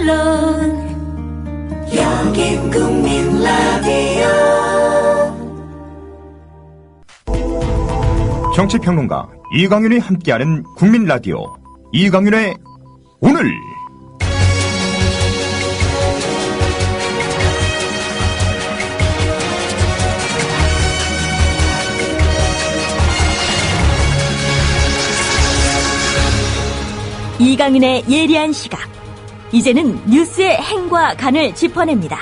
물론 여긴 국민 라디오. 정치평론가 이강윤이 함께하는 국민 라디오 이강윤의 오늘. 이강윤의 예리한 시각. 이제는 뉴스의 행과 간을 짚어냅니다.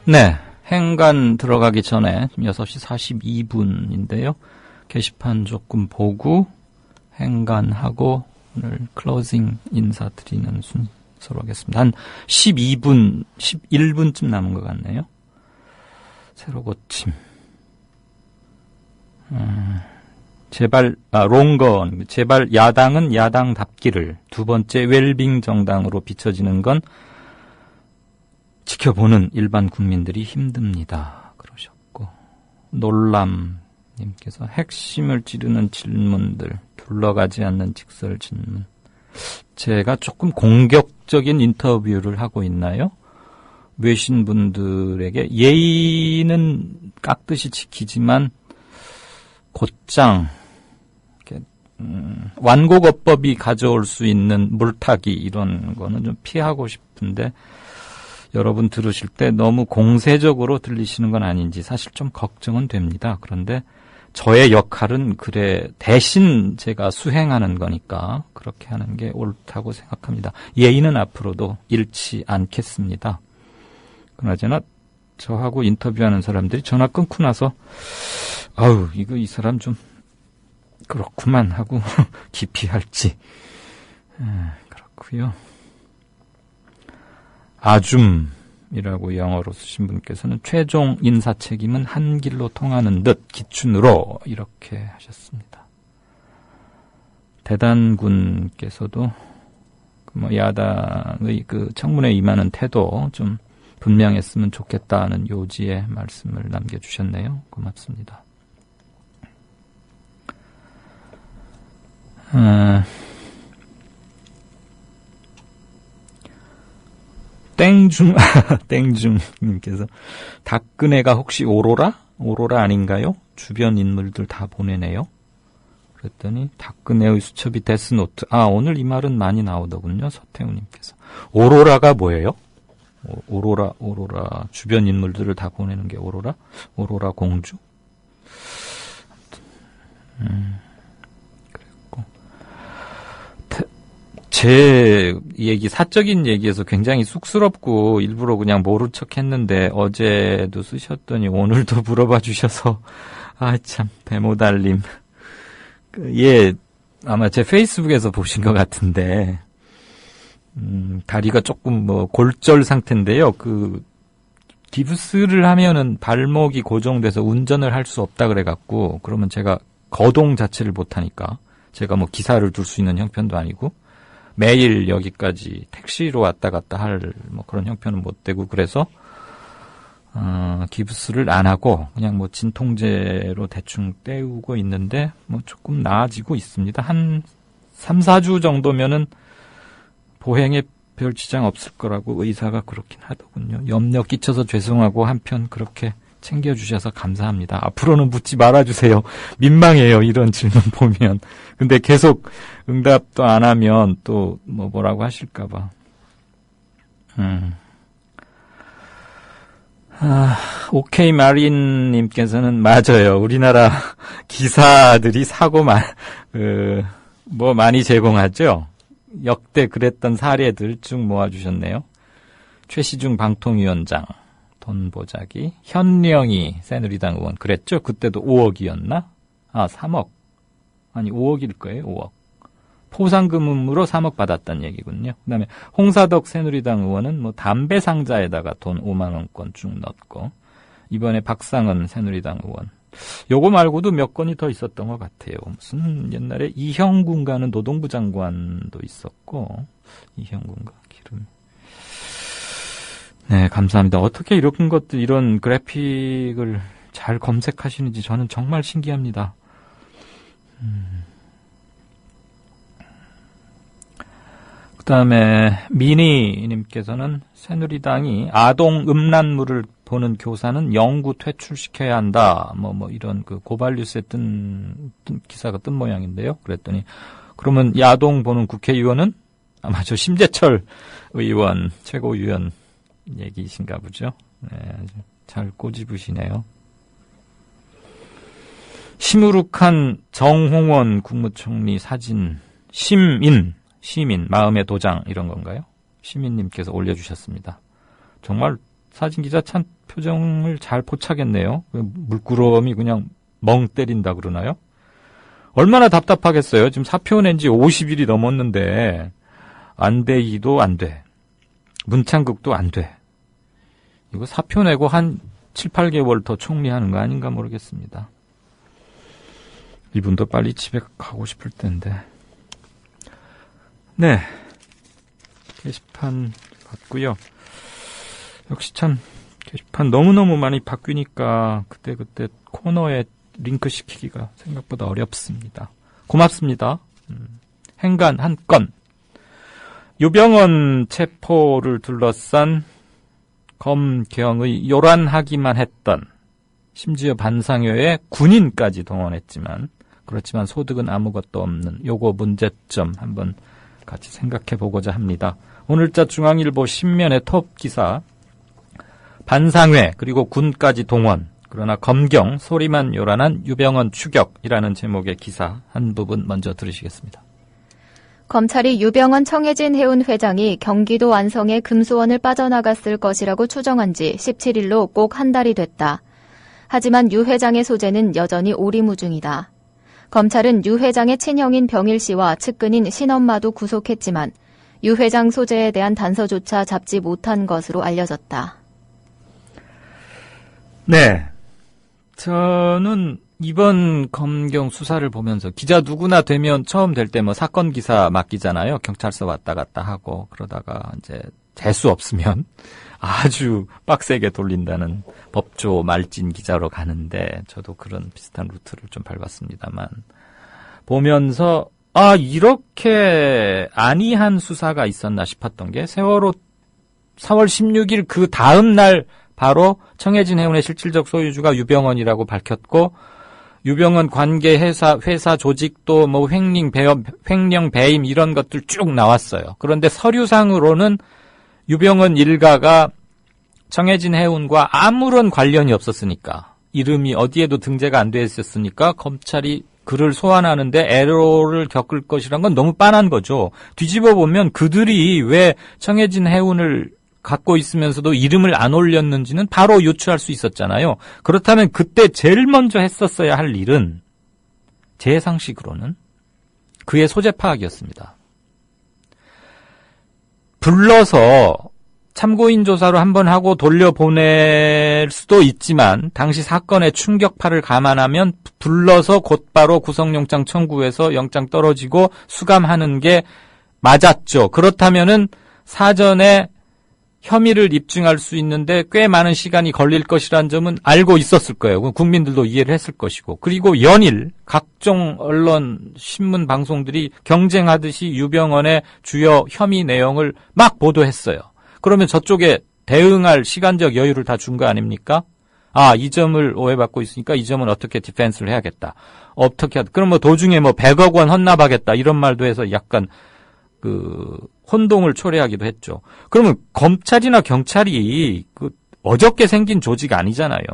네, 행간 들어가기 전에 6시 42분인데요. 게시판 조금 보고 행간하고 오늘 클로징 인사드리는 순서로 하겠습니다. 한 12분, 11분쯤 남은 것 같네요. 새로 고침. 제발 롱건, 제발 야당은 야당답기를, 두 번째 웰빙 정당으로 비춰지는 건 지켜보는 일반 국민들이 힘듭니다. 그러셨고, 놀람님께서 핵심을 찌르는 질문들, 둘러가지 않는 직설 질문. 제가 조금 공격적인 인터뷰를 하고 있나요? 외신분들에게 예의는 깍듯이 지키지만 곧장 완곡어법이 가져올 수 있는 물타기 이런 거는 좀 피하고 싶은데 여러분 들으실 때 너무 공세적으로 들리시는 건 아닌지 사실 좀 걱정은 됩니다. 그런데 저의 역할은 그래 대신 제가 수행하는 거니까 그렇게 하는 게 옳다고 생각합니다. 예의는 앞으로도 잃지 않겠습니다. 그나저나 저하고 인터뷰하는 사람들이 전화 끊고 나서 아우 이거 이 사람 좀 그렇구만 하고 기피할지 그렇고요. 아줌이라고 영어로 쓰신 분께서는 최종 인사 책임은 한 길로 통하는 듯 기춘으로 이렇게 하셨습니다. 대단군께서도 뭐 야당의 그 청문회 임하는 태도 좀 분명했으면 좋겠다는 요지의 말씀을 남겨주셨네요. 고맙습니다. 땡중님께서 닥근혜가 혹시 오로라 아닌가요? 주변 인물들 다 보내네요. 그랬더니 닥근혜의 수첩이 데스노트. 오늘 이 말은 많이 나오더군요. 서태우님께서. 오로라가 뭐예요? 오로라 주변 인물들을 다 보내는 게 오로라 공주? 그랬고 제 얘기 사적인 얘기에서 굉장히 쑥스럽고 일부러 그냥 모른 척했는데 어제도 쓰셨더니 오늘도 물어봐 주셔서 참 배모달님 아마 제 페이스북에서 보신 것 같은데. 다리가 조금 골절 상태인데요. 깁스를 하면은 발목이 고정돼서 운전을 할 수 없다 그래갖고, 그러면 제가 거동 자체를 못하니까, 제가 기사를 둘 수 있는 형편도 아니고, 매일 여기까지 택시로 왔다 갔다 할 그런 형편은 못 되고, 그래서, 깁스를 안 하고, 그냥 진통제로 대충 때우고 있는데, 조금 나아지고 있습니다. 한 3, 4주 정도면은, 보행에 별 지장 없을 거라고 의사가 그렇긴 하더군요. 염려 끼쳐서 죄송하고 한편 그렇게 챙겨주셔서 감사합니다. 앞으로는 묻지 말아주세요. 민망해요. 이런 질문 보면. 근데 계속 응답도 안 하면 또 뭐라고 하실까 봐. 오케이 마린님께서는 맞아요. 우리나라 기사들이 사고 많이 제공하죠. 역대 그랬던 사례들 쭉 모아주셨네요. 최시중 방통위원장 돈 보자기, 현령이 새누리당 의원 그랬죠? 그때도 5억이었나? 3억. 아니 5억일 거예요. 5억. 포상금으로 3억 받았다는 얘기군요. 그다음에 홍사덕 새누리당 의원은 담배 상자에다가 돈 5만 원권 쭉 넣었고, 이번에 박상은 새누리당 의원. 요거 말고도 몇 건이 더 있었던 것 같아요. 무슨 옛날에 이형군가는 노동부 장관도 있었고, 이형군가 기름. 네, 감사합니다. 어떻게 이런 것들, 이런 그래픽을 잘 검색하시는지 저는 정말 그다음에 미니님께서는 새누리당이 아동 음란물을 보는 교사는 영구 퇴출시켜야 한다. 뭐 이런 그 고발 뉴스에 뜬 기사가 뜬 모양인데요. 그랬더니 그러면 야동 보는 국회의원은 아마 저 심재철 의원 최고위원 얘기이신가 보죠. 네, 아주 잘 꼬집으시네요. 시무룩한 정홍원 국무총리 사진 시민 마음의 도장 이런 건가요? 시민님께서 올려주셨습니다. 정말 사진기자 참 표정을 잘 포착했네요. 물구러미 그냥 멍 때린다 그러나요? 얼마나 답답하겠어요. 지금 사표 낸 지 50일이 넘었는데 안대희도 안 돼. 문창극도 안 돼. 이거 사표 내고 한 7, 8개월 더 총리하는 거 아닌가 모르겠습니다. 이분도 빨리 집에 가고 싶을 텐데. 네. 게시판 봤고요. 역시 참 게시판 너무너무 많이 바뀌니까 그때그때 코너에 링크 시키기가 생각보다 어렵습니다. 고맙습니다. 행간 한 건. 유병언 체포를 둘러싼 검경의 요란하기만 했던, 심지어 반상회에 군인까지 동원했지만, 그렇지만 소득은 아무것도 없는 요거 문제점 한번 같이 생각해 보고자 합니다. 오늘자 중앙일보 신면의 톱 기사, 반상회 그리고 군까지 동원, 그러나 검경 소리만 요란한 유병언 추격이라는 제목의 기사 한 부분 먼저 들으시겠습니다. 검찰이 유병언 청해진 해운 회장이 경기도 안성의 금수원을 빠져나갔을 것이라고 추정한 지 17일로 꼭 한 달이 됐다. 하지만 유 회장의 소재는 여전히 오리무중이다. 검찰은 유 회장의 친형인 병일 씨와 측근인 신엄마도 구속했지만 유 회장 소재에 대한 단서조차 잡지 못한 것으로 알려졌다. 네. 저는 이번 검경 수사를 보면서 기자 누구나 되면 처음 될 때 뭐 사건 기사 맡기잖아요. 경찰서 왔다 갔다 하고 그러다가 이제 재수 없으면 아주 빡세게 돌린다는 법조 말진 기자로 가는데 저도 그런 비슷한 루트를 좀 밟았습니다만 보면서 이렇게 안이한 수사가 있었나 싶었던 게 세월호 4월 16일 그 다음 날 바로 청해진 해운의 실질적 소유주가 유병언이라고 밝혔고 유병언 관계 회사 조직도 뭐 횡령 배임 이런 것들 쭉 나왔어요. 그런데 서류상으로는 유병언 일가가 청해진 해운과 아무런 관련이 없었으니까 이름이 어디에도 등재가 안 돼 있었으니까 검찰이 그를 소환하는데 애로를 겪을 것이란 건 너무 뻔한 거죠. 뒤집어 보면 그들이 왜 청해진 해운을 갖고 있으면서도 이름을 안 올렸는지는 바로 유추할 수 있었잖아요. 그렇다면 그때 제일 먼저 했었어야 할 일은 제 상식으로는 그의 소재 파악이었습니다. 불러서 참고인 조사로 한번 하고 돌려보낼 수도 있지만 당시 사건의 충격파를 감안하면 불러서 곧바로 구속영장 청구해서 영장 떨어지고 수감하는 게 맞았죠. 그렇다면은 사전에 혐의를 입증할 수 있는데 꽤 많은 시간이 걸릴 것이라는 점은 알고 있었을 거예요. 국민들도 이해를 했을 것이고. 그리고 연일 각종 언론, 신문, 방송들이 경쟁하듯이 유병언의 주요 혐의 내용을 막 보도했어요. 그러면 저쪽에 대응할 시간적 여유를 다 준 거 아닙니까? 이 점을 오해받고 있으니까 이 점은 어떻게 디펜스를 해야겠다. 그럼 뭐 도중에 뭐 100억 원 헌납하겠다 이런 말도 해서 약간 혼동을 초래하기도 했죠. 그러면 검찰이나 경찰이 어저께 생긴 조직 아니잖아요.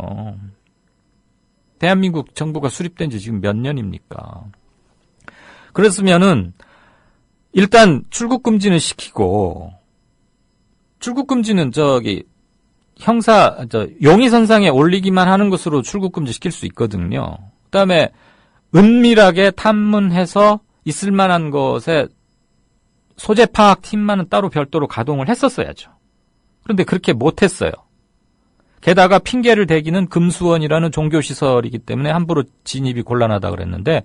대한민국 정부가 수립된 지 지금 몇 년입니까? 그랬으면은 일단 출국 금지는 시키고 출국 금지는 용의선상에 올리기만 하는 것으로 출국 금지 시킬 수 있거든요. 그다음에 은밀하게 탐문해서 있을 만한 것에 소재 파악 팀만은 따로 별도로 가동을 했었어야죠. 그런데 그렇게 못했어요. 게다가 핑계를 대기는 금수원이라는 종교시설이기 때문에 함부로 진입이 곤란하다 그랬는데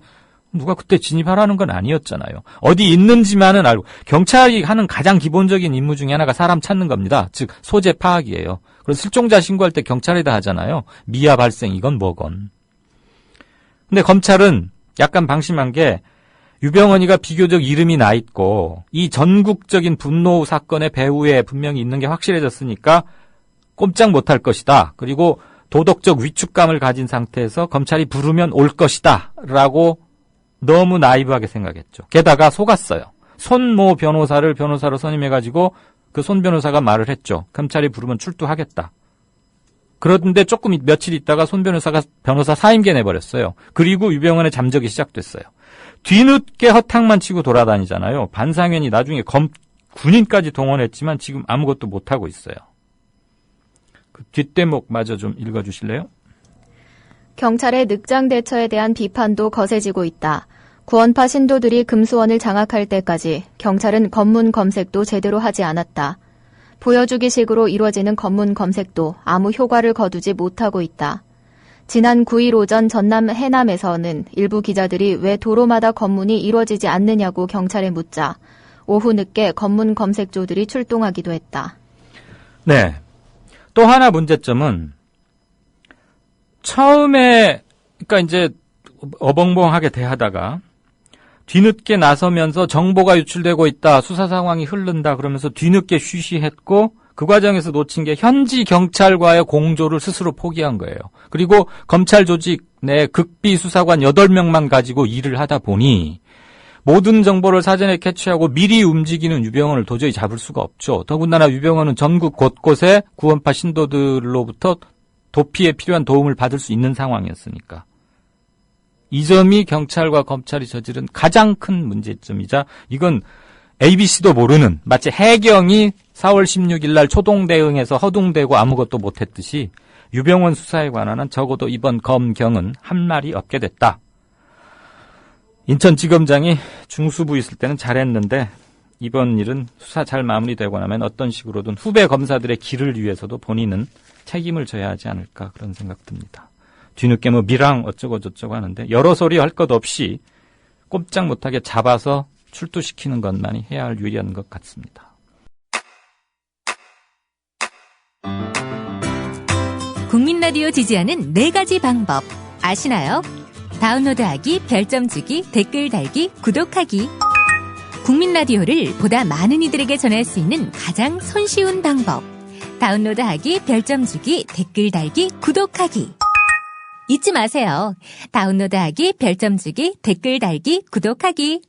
누가 그때 진입하라는 건 아니었잖아요. 어디 있는지만은 알고. 경찰이 하는 가장 기본적인 임무 중에 하나가 사람 찾는 겁니다. 즉 소재 파악이에요. 그래서 실종자 신고할 때 경찰에다 하잖아요. 미아 발생 이건 뭐건. 근데 검찰은 약간 방심한 게 유병언이가 비교적 이름이 나 있고 이 전국적인 분노 사건의 배후에 분명히 있는 게 확실해졌으니까 꼼짝 못할 것이다. 그리고 도덕적 위축감을 가진 상태에서 검찰이 부르면 올 것이다. 라고 너무 나이브하게 생각했죠. 게다가 속았어요. 손모 변호사를 변호사로 선임해가지고 그 손 변호사가 말을 했죠. 검찰이 부르면 출두하겠다. 그런데 조금 며칠 있다가 손 변호사가 변호사 사임계 내버렸어요. 그리고 유병언의 잠적이 시작됐어요. 뒤늦게 허탕만 치고 돌아다니잖아요. 반상현이 나중에 군인까지 동원했지만 지금 아무것도 못하고 있어요. 그 뒷대목마저 좀 읽어주실래요? 경찰의 늑장 대처에 대한 비판도 거세지고 있다. 구원파 신도들이 금수원을 장악할 때까지 경찰은 검문 검색도 제대로 하지 않았다. 보여주기식으로 이루어지는 검문 검색도 아무 효과를 거두지 못하고 있다. 지난 9일 오전 전남 해남에서는 일부 기자들이 왜 도로마다 검문이 이루어지지 않느냐고 경찰에 묻자 오후 늦게 검문 검색조들이 출동하기도 했다. 네. 또 하나 문제점은 처음에 그러니까 이제 어벙벙하게 대하다가 뒤늦게 나서면서 정보가 유출되고 있다. 수사 상황이 흐른다. 그러면서 뒤늦게 쉬쉬했고 그 과정에서 놓친 게 현지 경찰과의 공조를 스스로 포기한 거예요. 그리고 검찰 조직 내 극비 수사관 8명만 가지고 일을 하다 보니 모든 정보를 사전에 캐치하고 미리 움직이는 유병언을 도저히 잡을 수가 없죠. 더군다나 유병언은 전국 곳곳에 구원파 신도들로부터 도피에 필요한 도움을 받을 수 있는 상황이었으니까. 이 점이 경찰과 검찰이 저지른 가장 큰 문제점이자 이건 ABC도 모르는 마치 해경이 4월 16일 날 초동 대응에서 허둥대고 아무것도 못했듯이 유병언 수사에 관한 한 적어도 이번 검경은 한 말이 없게 됐다. 인천지검장이 중수부 있을 때는 잘했는데 이번 일은 수사 잘 마무리되고 나면 어떤 식으로든 후배 검사들의 길을 위해서도 본인은 책임을 져야 하지 않을까 그런 생각 듭니다. 뒤늦게 뭐 미랑 어쩌고 저쩌고 하는데 여러 소리 할 것 없이 꼼짝 못하게 잡아서 출두시키는 것만이 해야 할 유리한 것 같습니다. 국민 라디오 지지하는 4가지 방법 아시나요? 다운로드하기, 별점 주기, 댓글 달기, 구독하기. 국민 라디오를 보다 많은 이들에게 전할 수 있는 가장 손쉬운 방법. 다운로드하기, 별점 주기, 댓글 달기, 구독하기. 잊지 마세요. 다운로드하기, 별점 주기, 댓글 달기, 구독하기.